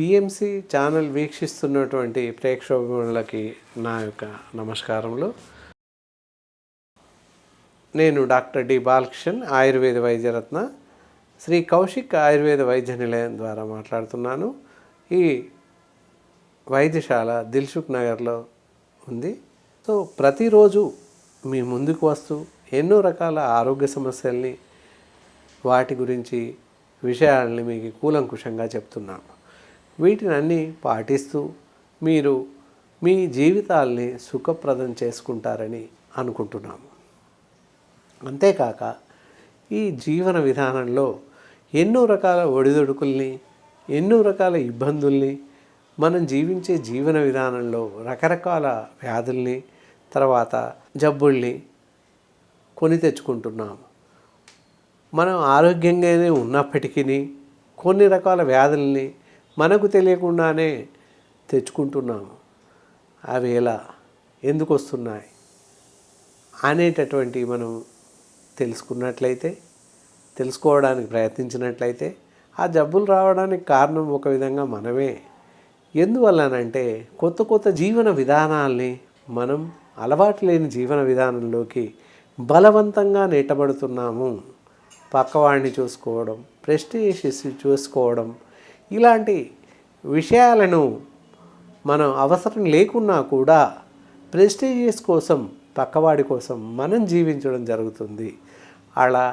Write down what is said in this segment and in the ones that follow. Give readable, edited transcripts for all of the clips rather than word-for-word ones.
PMC channel వీక్షిస్తున్నటువంటి ప్రేక్షకులకి నా యొక్క నమస్కారములు. నేను డాక్టర్ డి బాలకృష్ణన్, ఆయుర్వేద వైద్యరత్న, శ్రీ కౌశిక్ ఆయుర్వేద వైద్య నిలయం ద్వారా మాట్లాడుతున్నాను. ఈ వైద్యశాల దిల్సుఖ్ నగర్లో ఉంది. సో ప్రతిరోజు మీ ముందుకు వస్తూ ఎన్నో రకాల ఆరోగ్య సమస్యల్ని, వాటి గురించి విషయాలని మీకు కూలంకుషంగా చెప్తున్నాను. వీటిని అన్నీ పాటిస్తూ మీరు మీ జీవితాల్ని సుఖప్రదం చేసుకుంటారని అనుకుంటున్నాము. అంతేకాక ఈ జీవన విధానంలో ఎన్నో రకాల ఒడిదుడుకుల్ని, ఎన్నో రకాల ఇబ్బందుల్ని, మనం జీవించే జీవన విధానంలో రకరకాల వ్యాధుల్ని, తర్వాత జబ్బుల్ని కొని తెచ్చుకుంటున్నాము. మనం ఆరోగ్యంగానే ఉన్నప్పటికీ కొన్ని రకాల వ్యాధుల్ని మనకు తెలియకుండానే తెచ్చుకుంటున్నాము. అవి ఎలా, ఎందుకు వస్తున్నాయి అనేటటువంటి మనం తెలుసుకోవడానికి ప్రయత్నించినట్లయితే ఆ జబ్బులు రావడానికి కారణం ఒక విధంగా మనమే. ఎందువల్లనంటే కొత్త జీవన విధానాల్ని మనం అలవాటు లేని జీవన విధానంలోకి బలవంతంగా నెట్టబడుతున్నాము. పక్కవాడిని చూసుకోవడం, ప్రెస్టీజ్ చూసుకోవడం, ఇలాంటి విషయాలను మనం అవసరం లేకున్నా కూడా ప్రెస్టీజియస్ కోసం, పక్కవాడి కోసం మనం జీవించడం జరుగుతుంది. అలా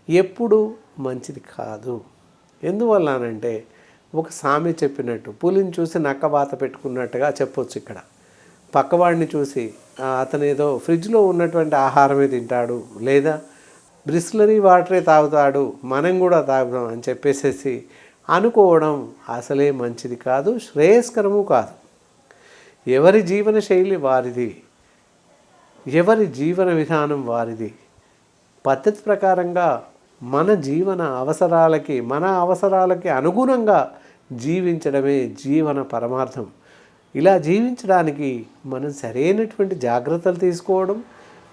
ఎప్పుడు మంచిది కాదు. ఎందువల్లనంటే ఒక సామెత చెప్పినట్టు, పులిని చూసి నక్కవాత పెట్టుకున్నట్టుగా చెప్పొచ్చు. ఇక్కడ పక్కవాడిని చూసి అతను ఏదో ఫ్రిడ్జ్లో ఉన్నటువంటి ఆహారమే తింటాడు, లేదా బ్రిస్లరీ వాటరే తాగుతాడు, మనం కూడా తాగుదాం అని చెప్పేసేసి అనుకోవడం అసలే మంచిది కాదు, శ్రేయస్కరము కాదు. ఎవరి జీవన శైలి వారిది, ఎవరి జీవన విధానం వారిది. పద్ధతి ప్రకారంగా మన జీవన అవసరాలకి, మన అవసరాలకి అనుగుణంగా జీవించడమే జీవన పరమార్థం. ఇలా జీవించడానికి మనం సరైనటువంటి జాగ్రత్తలు తీసుకోవడం,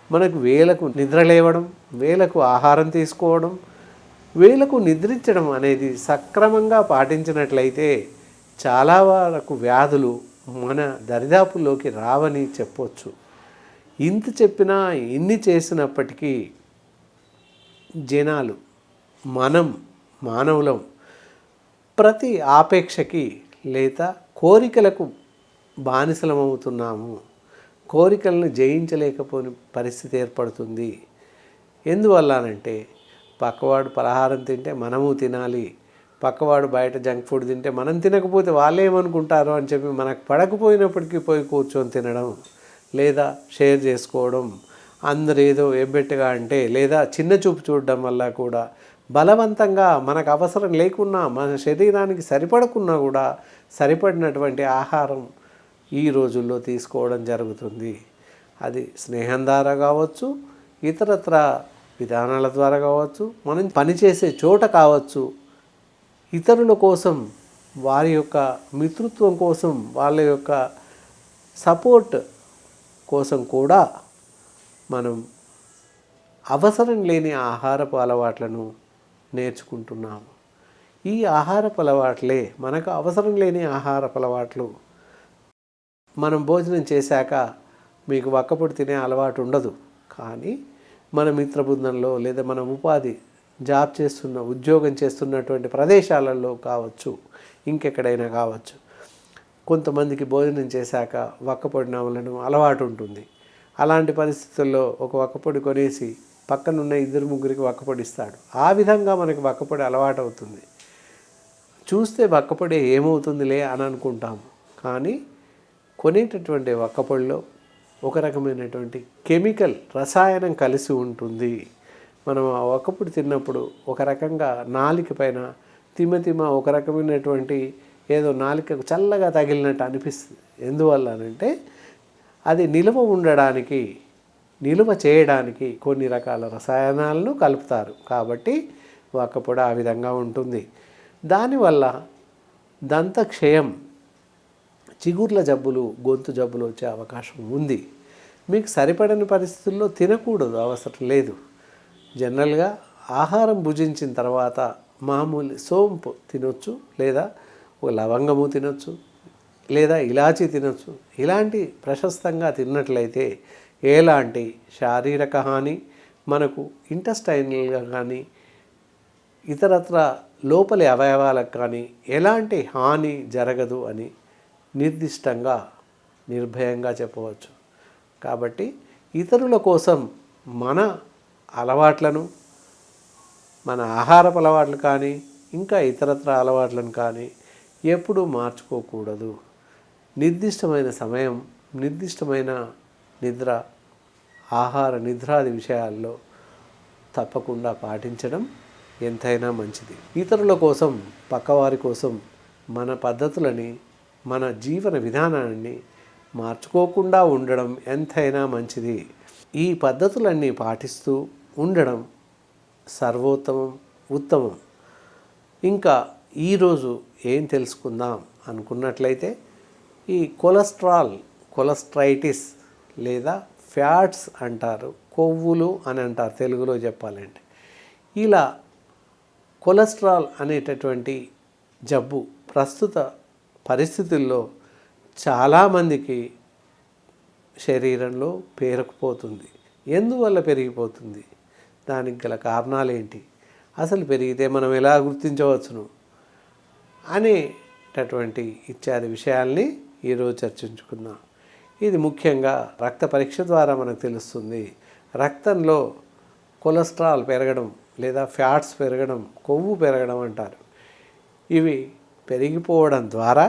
మనకు వేళకు నిద్ర లేవడం, వేళకు ఆహారం తీసుకోవడం, వేళకు నిద్రించడం అనేది సక్రమంగా పాటించినట్లయితే చాలా వరకు వ్యాధులు మన దరిదాపుల్లోకి రావని చెప్పొచ్చు. ఇంత చెప్పినా, ఇన్ని చేసినప్పటికీ జనాలు, మానవులం ప్రతి ఆపేక్షకి లేదా కోరికలకు బానిసలమవుతున్నాము. కోరికలను జయించలేకపోయిన పరిస్థితి ఏర్పడుతుంది. ఎందువల్లనంటే పక్కవాడు పలహారం తింటే మనము తినాలి, పక్కవాడు బయట జంక్ ఫుడ్ తింటే మనం తినకపోతే వాళ్ళు ఏమనుకుంటారో అని చెప్పి మనకు పడకపోయినప్పటికీ పోయి కూర్చొని తినడం, లేదా షేర్ చేసుకోవడం, అందరు ఏదో ఎబ్బెట్టుగా అంటే, లేదా చిన్న చూపు చూడడం వల్ల కూడా బలవంతంగా మనకు అవసరం లేకున్నా, మన శరీరానికి సరిపడకున్నా కూడా సరిపడినటువంటి ఆహారం ఈ రోజుల్లో తీసుకోవడం జరుగుతుంది. అది స్నేహం ద్వారా కావచ్చు, ఇతరత్ర విధానాల ద్వారా కావచ్చు, మనం పనిచేసే చోట కావచ్చు, ఇతరుల కోసం, వారి యొక్క మిత్రత్వం కోసం, వాళ్ళ యొక్క సపోర్ట్ కోసం కూడా మనం అవసరం లేని ఆహారపు అలవాట్లను నేర్చుకుంటున్నాము. ఈ ఆహారపు అలవాట్లే మనకు అవసరం లేని ఆహారపు అలవాట్లు. మనం భోజనం చేశాక మీకు వక్కపొడి తినే అలవాటు ఉండదు, కానీ మన మిత్ర బృందంలో లేదా మన ఉద్యోగం చేస్తున్నటువంటి ప్రదేశాలలో కావచ్చు, ఇంకెక్కడైనా కావచ్చు, కొంతమందికి భోజనం చేశాక వక్కపొడి నవలడం అలవాటు ఉంటుంది. అలాంటి పరిస్థితుల్లో ఒక వక్కపొడి కొనేసి పక్కనున్న 2-3 వక్కపొడి ఇస్తాడు. ఆ విధంగా మనకి వక్కపొడి అలవాటు అవుతుంది. చూస్తే వక్కపొడి ఏమవుతుందిలే అని అనుకుంటాము, కానీ కొనేటటువంటి వక్కపొడిలో ఒక రకమైనటువంటి కెమికల్, రసాయనం కలిసి ఉంటుంది. మనం ఆ వక్కపొడి తిన్నప్పుడు ఒక రకంగా నాలిక పైన తిమ ఒక రకమైనటువంటి ఏదో నాలికకు చల్లగా తగిలినట్టు అనిపిస్తుంది. ఎందువల్లనంటే అది నిలువ చేయడానికి కొన్ని రకాల రసాయనాలను కలుపుతారు. కాబట్టి వక్కపొడి ఆ విధంగా ఉంటుంది. దానివల్ల దంతక్షయం, చిగుర్ల జబ్బులు, గొంతు జబ్బులు వచ్చే అవకాశం ఉంది. మీకు సరిపడని పరిస్థితుల్లో తినకూడదు, అవసరం లేదు. జనరల్గా ఆహారం భుజించిన తర్వాత మామూలు సోంపు తినొచ్చు, లేదా ఒక లవంగము తినొచ్చు, లేదా ఇలాచీ తినొచ్చు. ఇలాంటి ప్రశస్తంగా తిన్నట్లయితే ఎలాంటి శారీరక హాని, మనకు ఇంటెస్టైనల్గా కానీ ఇతరత్ర లోపలి అవయవాలకు కానీ ఎలాంటి హాని జరగదు అని నిర్దిష్టంగా నిర్భయంగా చెప్పవచ్చు. కాబట్టి ఇతరుల కోసం మన అలవాట్లను, మన ఆహారపు అలవాట్లు కానీ ఇంకా ఇతరత్ర అలవాట్లను కానీ ఎప్పుడూ మార్చుకోకూడదు. నిర్దిష్టమైన సమయం, నిర్దిష్టమైన నిద్ర, ఆహార నిద్రాది విషయాల్లో తప్పకుండా పాటించడం ఎంతైనా మంచిది. ఇతరుల కోసం, పక్కవారి కోసం మన పద్ధతులని, మన జీవన విధానాన్ని మార్చుకోకుండా ఉండడం ఎంతైనా మంచిది. ఈ పద్ధతులన్నీ పాటిస్తూ ఉండడం సర్వోత్తమం, ఉత్తమం. ఇంకా ఈరోజు ఏం తెలుసుకుందాం అనుకున్నట్లయితే ఈ కొలెస్ట్రైటిస్ లేదా ఫ్యాట్స్ అంటారు, కొవ్వులు అని అంటారు తెలుగులో చెప్పాలంటే. ఇలా కొలెస్ట్రాల్ అనేటటువంటి జబ్బు ప్రస్తుత పరిస్థితుల్లో చాలామందికి శరీరంలో పేరుకుపోతుంది. ఎందువల్ల పెరిగిపోతుంది? దానికి గల కారణాలు ఏంటి? అసలు పెరిగితే మనం ఎలా గుర్తించవచ్చును అనేటటువంటి ఇత్యాది విషయాల్ని ఈరోజు చర్చించుకుందాం. ఇది ముఖ్యంగా రక్త పరీక్ష ద్వారా మనకు తెలుస్తుంది. రక్తంలో కొలెస్ట్రాల్ పెరగడం లేదా ఫ్యాట్స్ పెరగడం, కొవ్వు పెరగడం అంటారు. ఇవి పెరిగిపోవడం ద్వారా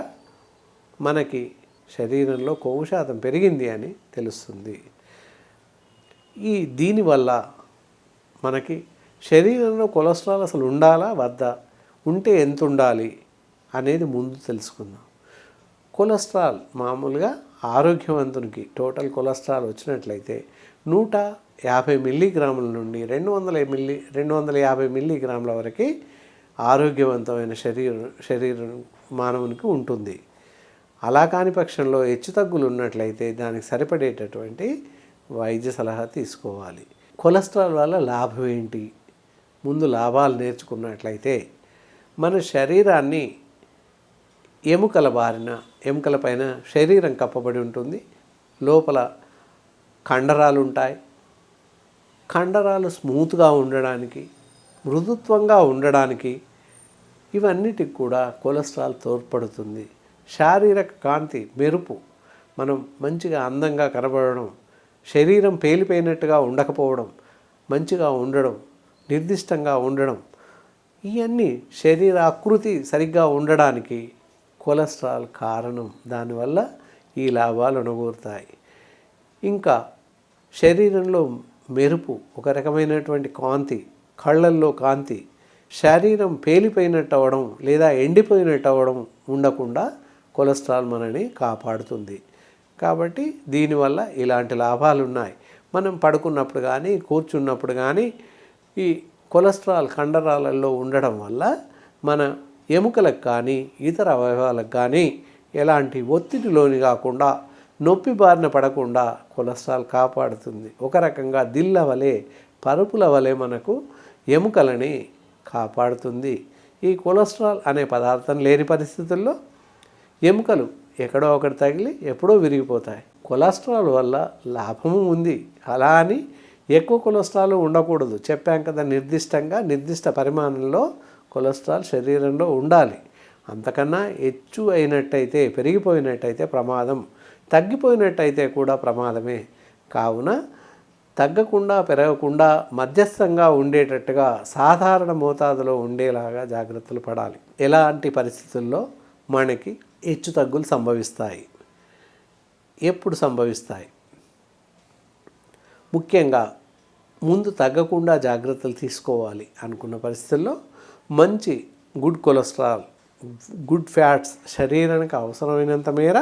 మనకి శరీరంలో కొవ్వు శాతం పెరిగింది అని తెలుస్తుంది. దీనివల్ల మనకి శరీరంలో కొలెస్ట్రాల్ అసలు ఉండాలా వద్దా, ఉంటే ఎంత ఉండాలి అనేది ముందు తెలుసుకుందాం. కొలెస్ట్రాల్ మామూలుగా ఆరోగ్యవంతునికి టోటల్ కొలెస్ట్రాల్ వచ్చినట్లయితే 150 మిల్లీగ్రాముల నుండి 250 మిల్లీగ్రాముల వరకు ఆరోగ్యవంతమైన శరీరం మానవునికి ఉంటుంది. అలా కాని పక్షంలో హెచ్చుతగ్గులు ఉన్నట్లయితే దానికి సరిపడేటటువంటి వైద్య సలహా తీసుకోవాలి. కొలెస్ట్రాల్ వల్ల లాభం ఏంటి? ముందు లాభాలు నేర్చుకున్నట్లయితే మన శరీరాన్ని ఎముకల పైన శరీరం కప్పబడి ఉంటుంది. లోపల కండరాలు ఉంటాయి. కండరాలు స్మూత్గా ఉండడానికి, మృదుత్వంగా ఉండడానికి ఇవన్నిటికి కూడా కొలెస్ట్రాల్ తోడ్పడుతుంది. శారీరక కాంతి, మెరుపు, మనం మంచిగా అందంగా కనబడడం, శరీరం పేలిపోయినట్టుగా ఉండకపోవడం, మంచిగా ఉండడం, నిర్దిష్టంగా ఉండడం, ఇవన్నీ శరీర ఆకృతి సరిగ్గా ఉండడానికి కొలెస్ట్రాల్ కారణం. దానివల్ల ఈ లాభాలు అనుకూరుతాయి. ఇంకా శరీరంలో మెరుపు, ఒక రకమైనటువంటి కాంతి, కళ్ళల్లో కాంతి, శరీరం పేలిపోయినట్టు అవ్వడం లేదా ఎండిపోయినట్టు అవ్వడం ఉండకుండా కొలెస్ట్రాల్ మనని కాపాడుతుంది. కాబట్టి దీనివల్ల ఇలాంటి లాభాలు ఉన్నాయి. మనం పడుకున్నప్పుడు కానీ కూర్చున్నప్పుడు కానీ ఈ కొలెస్ట్రాల్ కండరాలలో ఉండడం వల్ల మన ఎముకలకు కానీ ఇతర అవయవాలకు కానీ ఎలాంటి ఒత్తిడి లోని కాకుండా, నొప్పి బారిన పడకుండా కొలెస్ట్రాల్ కాపాడుతుంది. ఒక రకంగా దిల్ల వలె, పరుపుల వలె మనకు ఎముకలని కాపాడుతుంది. ఈ కొలెస్ట్రాల్ అనే పదార్థం లేని పరిస్థితుల్లో ఎముకలు ఎక్కడో ఒకటి తగిలి ఎప్పుడో విరిగిపోతాయి. కొలెస్ట్రాల్ వల్ల లాభము ఉంది. అలా అని ఎక్కువ కొలెస్ట్రాల్ ఉండకూడదు. చెప్పాం కదా, నిర్దిష్ట పరిమాణంలో కొలెస్ట్రాల్ శరీరంలో ఉండాలి. అంతకన్నా హెచ్చు అయినట్టయితే, పెరిగిపోయినట్టయితే ప్రమాదం, తగ్గిపోయినట్టయితే కూడా ప్రమాదమే. కావున తగ్గకుండా పెరగకుండా మధ్యస్థంగా ఉండేటట్టుగా సాధారణ మోతాదులో ఉండేలాగా జాగ్రత్తలు పడాలి. ఎలాంటి పరిస్థితుల్లో మనకి హెచ్చు తగ్గులు సంభవిస్తాయి, ఎప్పుడు సంభవిస్తాయి? ముఖ్యంగా ముందు తగ్గకుండా జాగ్రత్తలు తీసుకోవాలి అనుకున్న పరిస్థితుల్లో మంచి గుడ్ కొలెస్ట్రాల్, గుడ్ ఫ్యాట్స్, శరీరానికి అవసరమైనంత మేర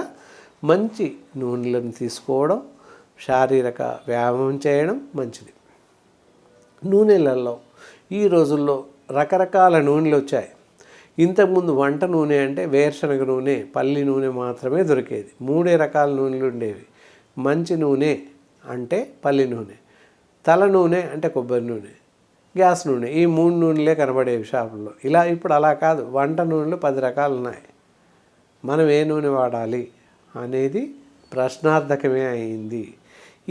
మంచి నూనెలను తీసుకోవడం, శారీరక వ్యాయామం చేయడం మంచిది. నూనెలలో ఈ రోజుల్లో రకరకాల నూనెలు వచ్చాయి. ఇంతకుముందు వంట నూనె అంటే వేరుశనగ నూనె, పల్లి నూనె మాత్రమే దొరికేది. 3 రకాల నూనెలు ఉండేవి. మంచి నూనె అంటే పల్లి నూనె, తల నూనె అంటే కొబ్బరి నూనె, గ్యాస్ నూనె, ఈ 3 నూనెలే కనబడేవి షాపుల్లో. ఇప్పుడు అలా కాదు, వంట నూనెలు 10 రకాలు ఉన్నాయి. మనం ఏ నూనె వాడాలి అనేది ప్రశ్నార్థకమే అయింది.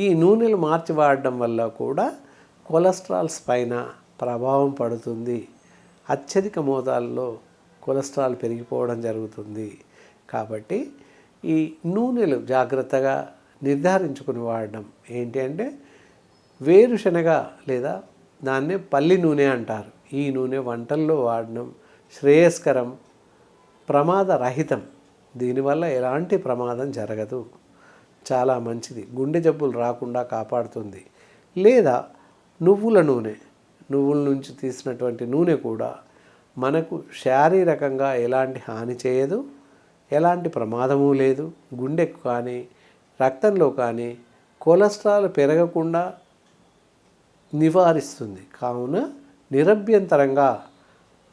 ఈ నూనెలు మార్చి వాడడం వల్ల కూడా కొలెస్ట్రాల్స్ పైన ప్రభావం పడుతుంది. అత్యధిక మోతాదులో కొలెస్ట్రాల్ పెరిగిపోవడం జరుగుతుంది. కాబట్టి ఈ నూనెలు జాగ్రత్తగా నిర్ధారించుకుని వాడడం ఏంటి అంటే, వేరుశనగ లేదా దాన్నే పల్లి నూనె అంటారు. ఈ నూనె వంటల్లో వాడడం శ్రేయస్కరం, ప్రమాదరహితం. దీనివల్ల ఎలాంటి ప్రమాదం జరగదు, చాలా మంచిది, గుండె జబ్బులు రాకుండా కాపాడుతుంది. లేదా నువ్వుల నూనె, నువ్వుల నుంచి తీసినటువంటి నూనె కూడా మనకు శారీరకంగా ఎలాంటి హాని చేయదు, ఎలాంటి ప్రమాదము లేదు. గుండెకు కానీ రక్తంలో కానీ కొలెస్ట్రాల్ పెరగకుండా నివారిస్తుంది. కావున నిరభ్యంతరంగా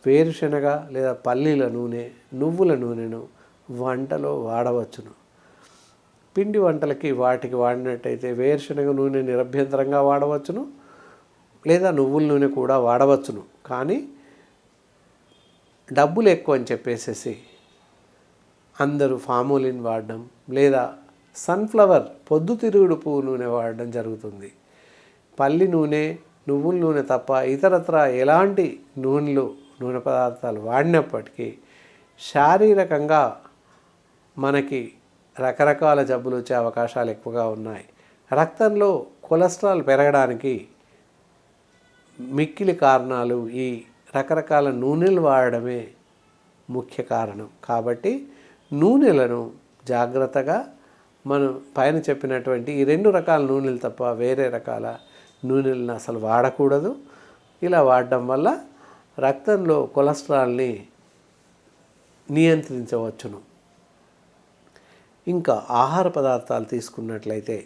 వేరుశనగ లేదా పల్లీల నూనె, నువ్వుల నూనెను వంటలో వాడవచ్చును. పిండి వంటలకి వాటికి వాడినట్టయితే వేరుశనగ నూనె నిరభ్యంతరంగా వాడవచ్చును, లేదా నువ్వుల నూనె కూడా వాడవచ్చును. కానీ డబ్బులు ఎక్కువ అని చెప్పేసేసి అందరూ ఫామోలిన్ వాడడం లేదా సన్ఫ్లవర్ పొద్దుతిరుగుడు పువ్వు నూనె వాడడం జరుగుతుంది. పల్లి నూనె, నువ్వుల నూనె తప్ప ఇతరత్ర ఎలాంటి నూనె పదార్థాలు వాడినప్పటికీ శారీరకంగా మనకి రకరకాల జబ్బులు వచ్చే అవకాశాలు ఎక్కువగా ఉన్నాయి. రక్తంలో కొలెస్ట్రాల్ పెరగడానికి మిక్కిలి కారణాలు ఈ రకరకాల నూనెలు వాడడమే ముఖ్య కారణం. కాబట్టి నూనెలను జాగ్రత్తగా మనం పైన చెప్పినటువంటి ఈ 2 రకాల నూనెలు తప్ప వేరే రకాల నూనెలను అసలు వాడకూడదు. ఇలా వాడడం వల్ల రక్తంలో కొలెస్ట్రాల్ని నియంత్రించవచ్చును. ఇంకా ఆహార పదార్థాలు తీసుకున్నట్లయితే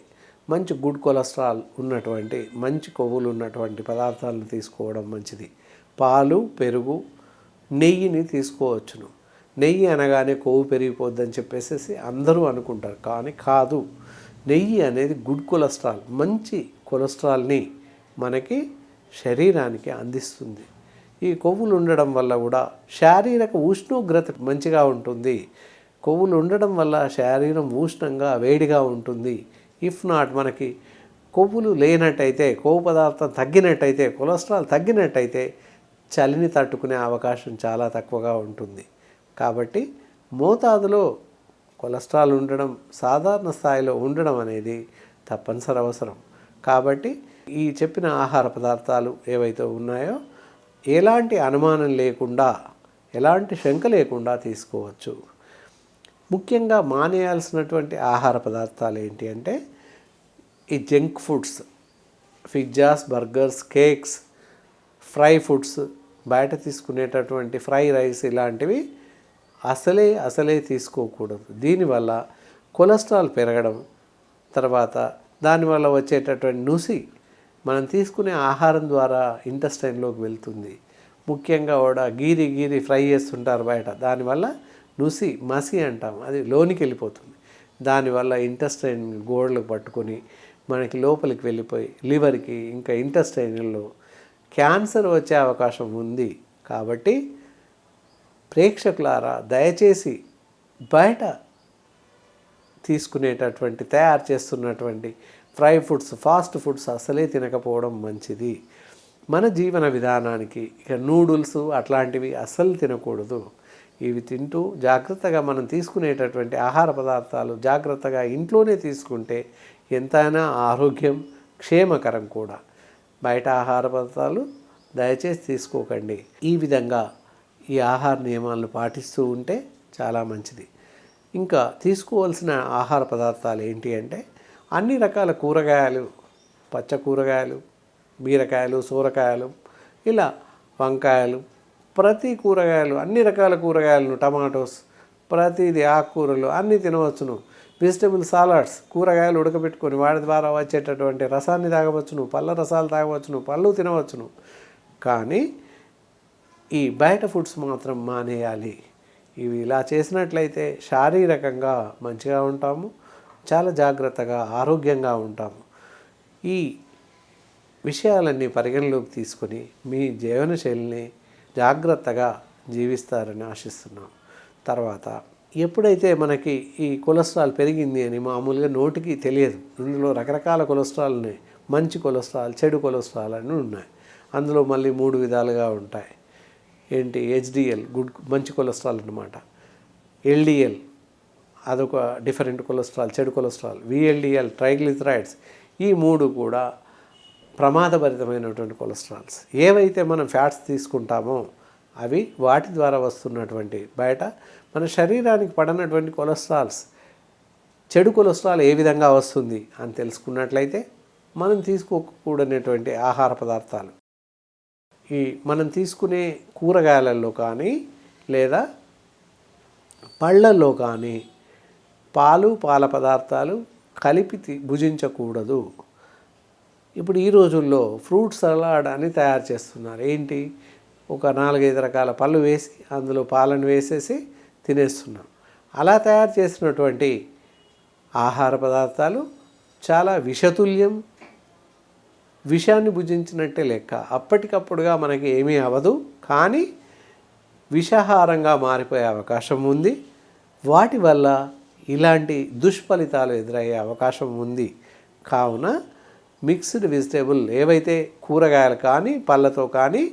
మంచి గుడ్ కొలెస్ట్రాల్ ఉన్నటువంటి, మంచి కొవ్వులు ఉన్నటువంటి పదార్థాలను తీసుకోవడం మంచిది. పాలు, పెరుగు, నెయ్యిని తీసుకోవచ్చును. నెయ్యి అనగానే కొవ్వు పెరిగిపోద్దని చెప్పేసి అందరూ అనుకుంటారు, కానీ కాదు. నెయ్యి అనేది గుడ్ కొలెస్ట్రాల్, మంచి కొలెస్ట్రాల్ని మనకి శరీరానికి అందిస్తుంది. ఈ కొవ్వులు ఉండడం వల్ల కూడా శారీరక ఉష్ణోగ్రత మంచిగా ఉంటుంది. కొవ్వులు ఉండడం వల్ల శరీరం ఉష్ణంగా వేడిగా ఉంటుంది. ఇఫ్ నాట్ మనకి కొవ్వులు లేనట్టయితే, కొవ్వు పదార్థం తగ్గినట్టయితే, కొలెస్ట్రాల్ తగ్గినట్టయితే చలిని తట్టుకునే అవకాశం చాలా తక్కువగా ఉంటుంది. కాబట్టి మోతాదులో కొలెస్ట్రాల్ ఉండడం, సాధారణ స్థాయిలో ఉండడం అనేది తప్పనిసరి అవసరం. కాబట్టి ఈ చెప్పిన ఆహార పదార్థాలు ఏవైతే ఉన్నాయో ఎలాంటి అనుమానం లేకుండా, ఎలాంటి శంక లేకుండా తీసుకోవచ్చు. ముఖ్యంగా మానేయాల్సినటువంటి ఆహార పదార్థాలు ఏంటి అంటే, ఈ junk foods, pizzas, burgers, cakes, fry foods, బయట తీసుకునేటటువంటి ఫ్రై రైస్ ఇలాంటివి అసలే తీసుకోకూడదు. దీనివల్ల కొలెస్ట్రాల్ పెరగడం, తర్వాత దానివల్ల వచ్చేటటువంటి నుసి మనం తీసుకునే ఆహారం ద్వారా ఇంటెస్టైన్లోకి వెళ్తుంది. ముఖ్యంగా కూడా గీరి ఫ్రై చేస్తుంటారు బయట, దానివల్ల నుసి, మసి అంటాం, అది లోనికి వెళ్ళిపోతుంది. దానివల్ల ఇంటెస్టైన్ గోడలకు పట్టుకొని మనకి లోపలికి వెళ్ళిపోయి లివర్కి ఇంకా ఇంటెస్టైన్లో క్యాన్సర్ వచ్చే అవకాశం ఉంది. కాబట్టి ప్రేక్షకులారా, దయచేసి బయట తీసుకునేటటువంటి, తయారు చేస్తున్నటువంటి ఫ్రై ఫుడ్స్, ఫాస్ట్ ఫుడ్స్ అసలే తినకపోవడం మంచిది. మన జీవన విధానానికి ఇక నూడిల్స్ అట్లాంటివి అస్సలు తినకూడదు. ఇవి తింటూ జాగ్రత్తగా మనం తీసుకునేటటువంటి ఆహార పదార్థాలు జాగ్రత్తగా ఇంట్లోనే తీసుకుంటే ఎంతైనా ఆరోగ్యం, క్షేమకరం కూడా. బయట ఆహార పదార్థాలు దయచేసి తీసుకోకండి. ఈ విధంగా ఈ ఆహార నియమాలను పాటిస్తూ ఉంటే చాలా మంచిది. ఇంకా తీసుకోవాల్సిన ఆహార పదార్థాలు ఏంటి అంటే, అన్ని రకాల కూరగాయలు, పచ్చ కూరగాయలు, బీరకాయలు, సూరకాయలు, ఇలా వంకాయలు, ప్రతి కూరగాయలు, అన్ని రకాల కూరగాయలను, టమాటోస్, ప్రతిది, ఆకుకూరలు అన్నీ తినవచ్చును. వెజిటబుల్ సాలడ్స్, కూరగాయలు ఉడకబెట్టుకొని వాటి ద్వారా వచ్చేటటువంటి రసాన్ని తాగవచ్చును, పళ్ళ రసాలు తాగవచ్చును, పళ్ళు తినవచ్చును. కానీ ఈ బయట ఫుడ్స్ మాత్రం మానేయాలి. ఇవి ఇలా చేసినట్లయితే శారీరకంగా మంచిగా ఉంటాము, చాలా జాగ్రత్తగా ఆరోగ్యంగా ఉంటాము. ఈ విషయాలన్నీ పరిగణలోకి తీసుకొని మీ జీవనశైలిని జాగ్రత్తగా జీవిస్తారని ఆశిస్తున్నాం. తర్వాత ఎప్పుడైతే మనకి ఈ కొలెస్ట్రాల్ పెరిగింది అని మామూలుగా నోటికి తెలియదు. ఇందులో రకరకాల కొలెస్ట్రాల్ ఉన్నాయి. మంచి కొలెస్ట్రాల్, చెడు కొలెస్ట్రాల్ అని ఉన్నాయి. అందులో మళ్ళీ 3 విధాలుగా ఉంటాయి. ఏంటి? హెచ్డిఎల్ మంచి కొలెస్ట్రాల్ అన్నమాట. ఎల్డిఎల్ అదొక డిఫరెంట్ కొలెస్ట్రాల్, చెడు కొలెస్ట్రాల్. VLDL triglycerides. ఈ 3 కూడా ప్రమాదభరితమైనటువంటి కొలెస్ట్రాల్స్. ఏవైతే మనం ఫ్యాట్స్ తీసుకుంటామో అవి వాటి ద్వారా వస్తున్నటువంటి బయట మన శరీరానికి పడనటువంటి కొలెస్ట్రాల్స్, చెడు కొలెస్ట్రాల్ ఏ విధంగా వస్తుంది అని తెలుసుకున్నట్లయితే మనం తీసుకోకూడనటువంటి ఆహార పదార్థాలు, ఈ మనం తీసుకునే కూరగాయలలో కానీ లేదా పళ్ళల్లో కానీ పాలు, పాల పదార్థాలు కలిపి భుజించకూడదు. ఇప్పుడు ఈ రోజుల్లో ఫ్రూట్ సలాడ్ అని తయారు చేస్తున్నారు. ఏంటి? ఒక 4-5 రకాల పళ్ళు వేసి అందులో పాలను వేసేసి తినేస్తున్నాం. అలా తయారు చేసినటువంటి ఆహార పదార్థాలు చాలా విషతుల్యం. విషాన్ని భుజించినట్టే లెక్క. అప్పటికప్పుడుగా మనకి ఏమీ అవ్వదు, కానీ విషాహారంగా మారిపోయే అవకాశం ఉంది. వాటి వల్ల ఇలాంటి దుష్ఫలితాలు ఎదురయ్యే అవకాశం ఉంది. కావున మిక్స్డ్ వెజిటేబుల్ ఏవైతే కూరగాయలు కానీ పళ్ళతో కానీ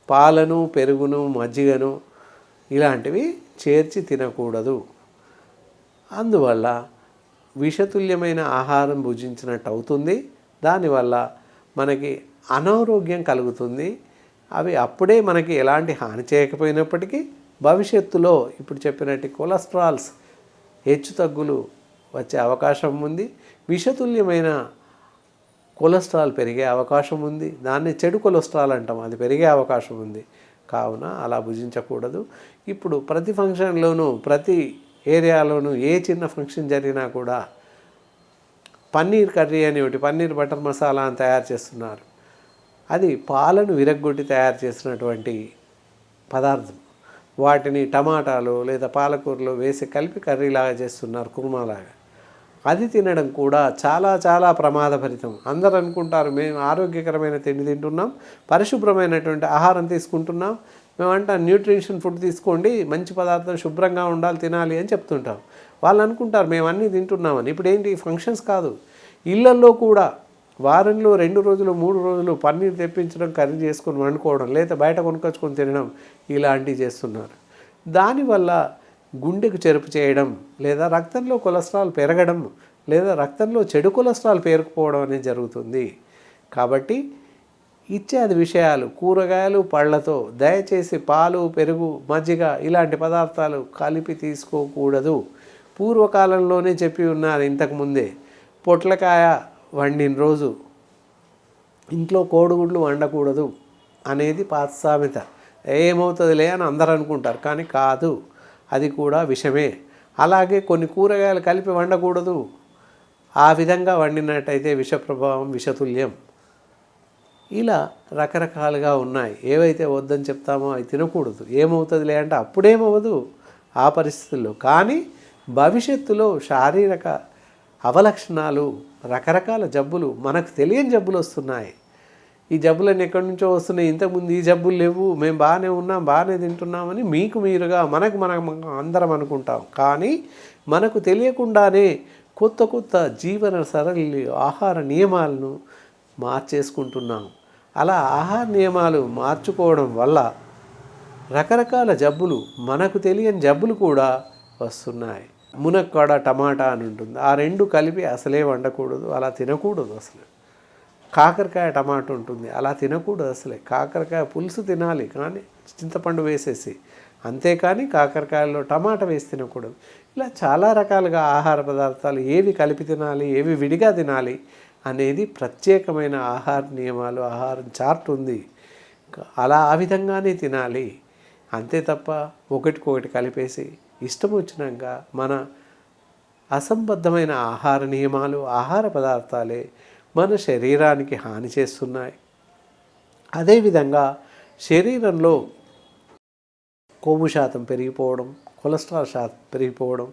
పాలను, పెరుగును, మజ్జిగను ఇలాంటివి చేర్చి తినకూడదు. అందువల్ల విషతుల్యమైన ఆహారం భుజించినట్టు అవుతుంది. దానివల్ల మనకి అనారోగ్యం కలుగుతుంది. అవి అప్పుడే మనకి ఎలాంటి హాని చేయకపోయినప్పటికీ భవిష్యత్తులో ఇప్పుడు చెప్పినట్టు కొలెస్ట్రాల్స్ హెచ్చుతగ్గులు వచ్చే అవకాశం ఉంది. విషతుల్యమైన కొలెస్ట్రాల్ పెరిగే అవకాశం ఉంది. దాన్ని చెడు కొలెస్ట్రాల్ అంటాం, అది పెరిగే అవకాశం ఉంది. కావున అలా భుజించకూడదు. ఇప్పుడు ప్రతి ఫంక్షన్లోనూ, ప్రతి ఏరియాలోనూ ఏ చిన్న ఫంక్షన్ జరిగినా కూడా పన్నీర్ కర్రీ అని ఒకటి, పన్నీర్ బటర్ మసాలా అని తయారు చేస్తున్నారు. అది పాలను విరగ్గొట్టి తయారు చేసినటువంటి పదార్థం. వాటిని టమాటాలు లేదా పాలకూరలో వేసి కలిపి కర్రీలాగా చేస్తున్నారు, కుర్మాలాగా. అది తినడం కూడా చాలా చాలా ప్రమాదభరితం. అందరూ అనుకుంటారు మేము ఆరోగ్యకరమైన తిండి తింటున్నాం, పరిశుభ్రమైనటువంటి ఆహారం తీసుకుంటున్నాం, మేమంటే న్యూట్రిషన్ ఫుడ్ తీసుకోండి, మంచి పదార్థం శుభ్రంగా ఉండాలి, తినాలి అని చెప్తుంటాం. వాళ్ళు అనుకుంటారు మేము అన్నీ తింటున్నామని. ఇప్పుడు ఏంటి? ఫంక్షన్స్ కాదు, ఇళ్లల్లో కూడా వారంలో 2 రోజులు 3 రోజులు పన్నీర్ తెప్పించడం, కర్రీ చేసుకొని వండుకోవడం, లేదా బయట కొనుక్కొచ్చుకొని తినడం ఇలాంటివి చేస్తున్నారు. దానివల్ల గుండెకు చెరుపు చేయడం, లేదా రక్తంలో కొలెస్ట్రాల్ పెరగడం, లేదా రక్తంలో చెడు కొలెస్ట్రాల్ పేరుకుపోవడం అనేది జరుగుతుంది. కాబట్టి ఇత్యాది విషయాలు కూరగాయలు పళ్ళతో దయచేసి పాలు, పెరుగు, మజ్జిగ ఇలాంటి పదార్థాలు కలిపి తీసుకోకూడదు. పూర్వకాలంలోనే చెప్పి ఉన్నారు ఇంతకుముందే. పొట్లకాయ వండిన రోజు ఇంట్లో కోడిగుడ్లు వండకూడదు అనేది పాత సామెత. ఏమవుతుందిలే అని అందరూ అనుకుంటారు, కానీ కాదు, అది కూడా విషమే. అలాగే కొన్ని కూరగాయలు కలిపి వండకూడదు. ఆ విధంగా వండినట్టయితే విష ప్రభావం, విషతుల్యం. ఇలా రకరకాలుగా ఉన్నాయి. ఏవైతే వద్దని చెప్తామో అవి తినకూడదు. ఏమవుతుందిలే అంటే అప్పుడేమవ్వదు ఆ పరిస్థితుల్లో, కానీ భవిష్యత్తులో శారీరక అవలక్షణాలు, రకరకాల జబ్బులు, మనకు తెలియని జబ్బులు వస్తున్నాయి. ఈ జబ్బులన్నీ ఎక్కడి నుంచో వస్తున్నాయి. ఇంతకుముందు ఈ జబ్బులు లేవు, మేము బాగానే ఉన్నాం, బాగానే తింటున్నామని మీకు మీరుగా మనం అందరం అనుకుంటాం. కానీ మనకు తెలియకుండానే కొత్త కొత్త జీవన సరళి, ఆహార నియమాలను మార్చేసుకుంటున్నాం. అలా ఆహార నియమాలు మార్చుకోవడం వల్ల రకరకాల జబ్బులు, మనకు తెలియని జబ్బులు కూడా వస్తున్నాయి. మునక్కాడ, టమాటా అని ఉంటుంది. ఆ 2 కలిపి అసలే వండకూడదు, అలా తినకూడదు అసలు. కాకరకాయ టమాటా ఉంటుంది, అలా తినకూడదు అసలే. కాకరకాయ పులుసు తినాలి, కానీ చింతపండు వేసేసి, అంతేకాని కాకరకాయల్లో టమాటా వేసి తినకూడదు. ఇలా చాలా రకాలుగా ఆహార పదార్థాలు ఏవి కలిపి తినాలి, ఏవి విడిగా తినాలి అనేది ప్రత్యేకమైన ఆహార నియమాలు, ఆహారం చార్ట్ ఉంది. అలా ఆ విధంగానే తినాలి. అంతే తప్ప ఒకటికొకటి కలిపేసి ఇష్టం వచ్చినాక మన అసంబద్ధమైన ఆహార నియమాలు, ఆహార పదార్థాలే మన శరీరానికి హాని చేస్తున్నాయి. అదేవిధంగా శరీరంలో కొవ్వు శాతం పెరిగిపోవడం, కొలెస్ట్రాల్ శాతం పెరిగిపోవడం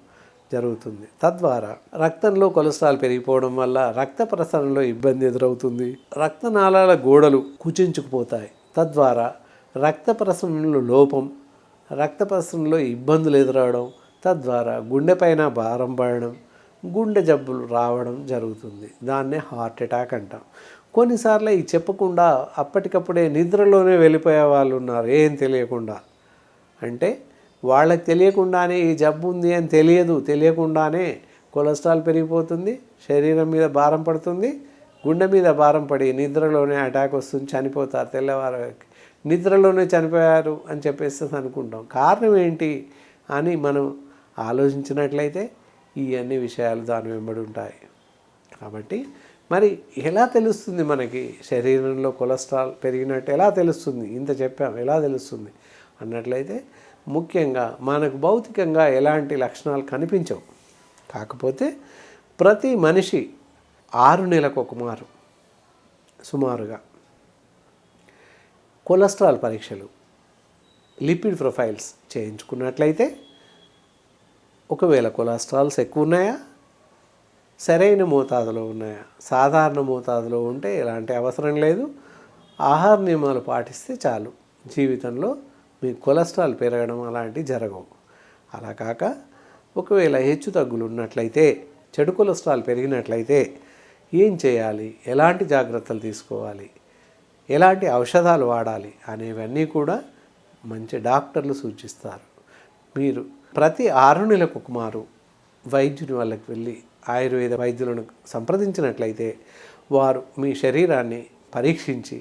జరుగుతుంది. తద్వారా రక్తంలో కొలెస్ట్రాల్ పెరిగిపోవడం వల్ల రక్త ప్రసరణలో ఇబ్బంది ఎదురవుతుంది. రక్తనాళాల గోడలు కుచించుకుపోతాయి. తద్వారా రక్త ప్రసరణలో లోపం, రక్త ప్రసరణలో ఇబ్బందులు ఎదురవడం, తద్వారా గుండెపైన భారం పడడం, గుండె జబ్బులు రావడం జరుగుతుంది. దాన్నే హార్ట్ అటాక్ అంటాం. కొన్నిసార్లు ఈ చెప్పకుండా అప్పటికప్పుడే నిద్రలోనే వెళ్ళిపోయే వాళ్ళు ఉన్నారు, ఏం తెలియకుండా. అంటే వాళ్ళకి తెలియకుండానే ఈ జబ్బు ఉంది అని తెలియకుండానే కొలెస్ట్రాల్ పెరిగిపోతుంది, శరీరం మీద భారం పడుతుంది, గుండె మీద భారం పడి నిద్రలోనే అటాక్ వస్తుంది, చనిపోతారు. తెల్లవారికి నిద్రలోనే చనిపోయారు అని చెప్పేసి అనుకుంటాం. కారణం ఏంటి అని మనం ఆలోచించినట్లయితే ఈ అన్ని విషయాలు దాని వెంబడి ఉంటాయి. కాబట్టి మరి ఎలా తెలుస్తుంది మనకి శరీరంలో కొలెస్ట్రాల్ పెరిగినట్టు ఎలా తెలుస్తుంది? ఇంత చెప్పాం, ఎలా తెలుస్తుంది అన్నట్లయితే ముఖ్యంగా మనకు భౌతికంగా ఎలాంటి లక్షణాలు కనిపించవు. కాకపోతే ప్రతి మనిషి 6 నెలలకు ఒక మారు సుమారుగా కొలెస్ట్రాల్ పరీక్షలు, లిపిడ్ ప్రొఫైల్స్ చేయించుకున్నట్లయితే ఒకవేళ కొలెస్ట్రాల్స్ ఎక్కువ ఉన్నాయా, సరైన మోతాదులో ఉన్నాయా, సాధారణ మోతాదులో ఉంటే ఎలాంటి అవసరం లేదు, ఆహార నియమాలు పాటిస్తే చాలు, జీవితంలో మీ కొలెస్ట్రాల్ పెరగడం అలాంటివి జరగవు. అలా కాక ఒకవేళ హెచ్చు తగ్గులు ఉన్నట్లయితే, చెడు కొలెస్ట్రాల్ పెరిగినట్లయితే ఏం చేయాలి, ఎలాంటి జాగ్రత్తలు తీసుకోవాలి, ఎలాంటి ఔషధాలు వాడాలి అనేవన్నీ కూడా మంచి డాక్టర్లు సూచిస్తారు. మీరు ప్రతి 6 నెలలకు ఒక మారు వైద్యుని వాళ్ళకి వెళ్ళి ఆయుర్వేద వైద్యులను సంప్రదించినట్లయితే వారు మీ శరీరాన్ని పరీక్షించి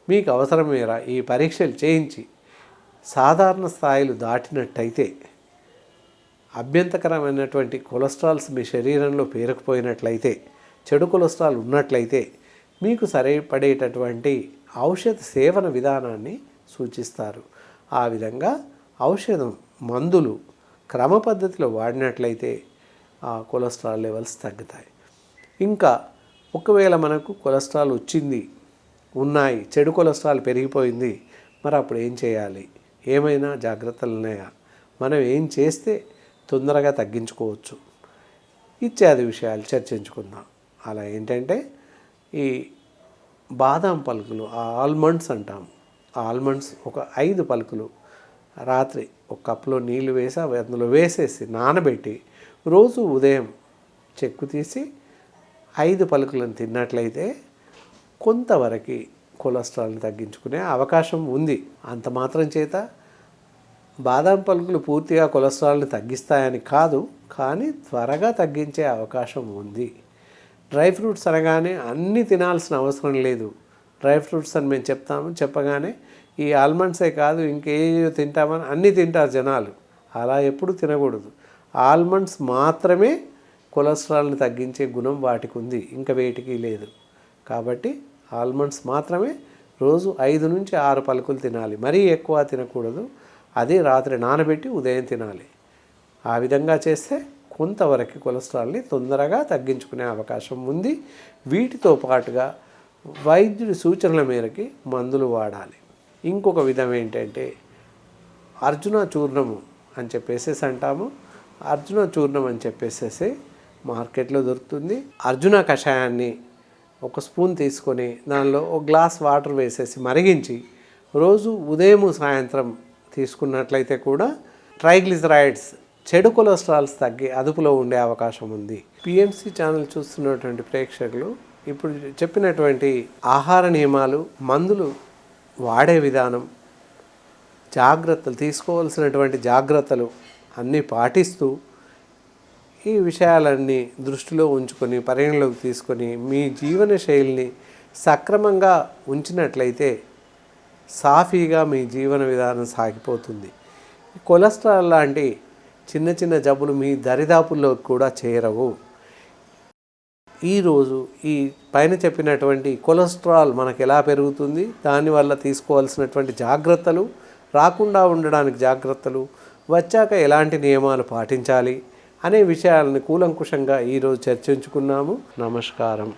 మీకు అవసరం మేర ఈ పరీక్షలు చేయించి సాధారణ స్థాయిలు దాటినట్టయితే, అభ్యంతరకరమైనటువంటి కొలెస్ట్రాల్స్ మీ శరీరంలో పేరుకుపోయినట్లయితే, చెడు కొలెస్ట్రాల్ ఉన్నట్లయితే మీకు సరిపడేటటువంటి ఔషధ సేవన విధానాన్ని సూచిస్తారు. ఆ విధంగా ఔషధం, మందులు క్రమ పద్ధతిలో వాడినట్లయితే ఆ కొలెస్ట్రాల్ లెవెల్స్ తగ్గుతాయి. ఇంకా ఒకవేళ మనకు కొలెస్ట్రాల్ ఉన్నాయి, చెడు కొలెస్ట్రాల్ పెరిగిపోయింది, మరి అప్పుడు ఏం చేయాలి, ఏమైనా జాగ్రత్తలు ఉన్నాయా, మనం ఏం చేస్తే తొందరగా తగ్గించుకోవచ్చు ఇత్యాది విషయాలు చర్చించుకుందాం. అలా ఏంటంటే ఈ బాదాం పలుకులు, ఆల్మండ్స్ అంటాం, ఆల్మండ్స్ ఒక 5 పలుకులు రాత్రి ఒక కప్పులో నీళ్ళు వేసి అందులో వేసేసి నానబెట్టి రోజు ఉదయం చెక్కు తీసి 5 పలుకులను తిన్నట్లయితే కొంతవరకు కొలెస్ట్రాల్ని తగ్గించుకునే అవకాశం ఉంది. అంత మాత్రం చేత బాదాం పలుకులు పూర్తిగా కొలెస్ట్రాల్ని తగ్గిస్తాయని కాదు, కానీ త్వరగా తగ్గించే అవకాశం ఉంది. డ్రై ఫ్రూట్స్ అనగానే అన్నీ తినాల్సిన అవసరం లేదు. డ్రై ఫ్రూట్స్ అని మేము చెప్పగానే ఈ ఆల్మండ్సే కాదు ఇంకేయో తింటామని అన్నీ తింటారు జనాలు. అలా ఎప్పుడు తినకూడదు. ఆల్మండ్స్ మాత్రమే కొలెస్ట్రాల్ని తగ్గించే గుణం వాటికి ఉంది, ఇంకా వేటికి లేదు. కాబట్టి ఆల్మండ్స్ మాత్రమే రోజు 5 నుంచి 6 పలుకులు తినాలి, మరీ ఎక్కువ తినకూడదు. అది రాత్రి నానబెట్టి ఉదయం తినాలి. ఆ విధంగా చేస్తే కొంతవరకు కొలెస్ట్రాల్ని తొందరగా తగ్గించుకునే అవకాశం ఉంది. వీటితో పాటుగా వైద్యుడి సూచనల మేరకి మందులు వాడాలి. ఇంకొక విధం ఏంటంటే అర్జున చూర్ణము అని చెప్పేసి అంటాము. అర్జున చూర్ణం అని చెప్పేసి మార్కెట్లో దొరుకుతుంది. అర్జున కషాయాన్ని ఒక స్పూన్ తీసుకొని దానిలో ఒక గ్లాస్ వాటర్ వేసేసి మరిగించి రోజు ఉదయం సాయంత్రం తీసుకున్నట్లయితే కూడా ట్రైగ్లిజరైడ్స్, చెడు కొలెస్ట్రాల్స్ తగ్గి అదుపులో ఉండే అవకాశం ఉంది. పిఎంసి ఛానల్ చూస్తున్నటువంటి ప్రేక్షకులు ఇప్పుడు చెప్పినటువంటి ఆహార నియమాలు, మందులు వాడే విధానం, జాగ్రత్తలు తీసుకోవాల్సినటువంటి జాగ్రత్తలు అన్నీ పాటిస్తూ ఈ విషయాలన్నీ దృష్టిలో ఉంచుకొని పరిగణలోకి తీసుకొని మీ జీవన శైలిని సక్రమంగా ఉంచినట్లయితే సాఫీగా మీ జీవన విధానం సాగిపోతుంది. కొలెస్ట్రాల్ లాంటి చిన్న చిన్న జబ్బులు మీ దరిదాపుల్లోకి కూడా చేరవు. ఈరోజు ఈ పైన చెప్పినటువంటి కొలెస్ట్రాల్ మనకు ఎలా పెరుగుతుంది, దానివల్ల తీసుకోవాల్సినటువంటి జాగ్రత్తలు, రాకుండా ఉండడానికి జాగ్రత్తలు, వచ్చాక ఎలాంటి నియమాలు పాటించాలి అనే విషయాలను కూలంకుషంగా ఈరోజు చర్చించుకున్నాము. నమస్కారం.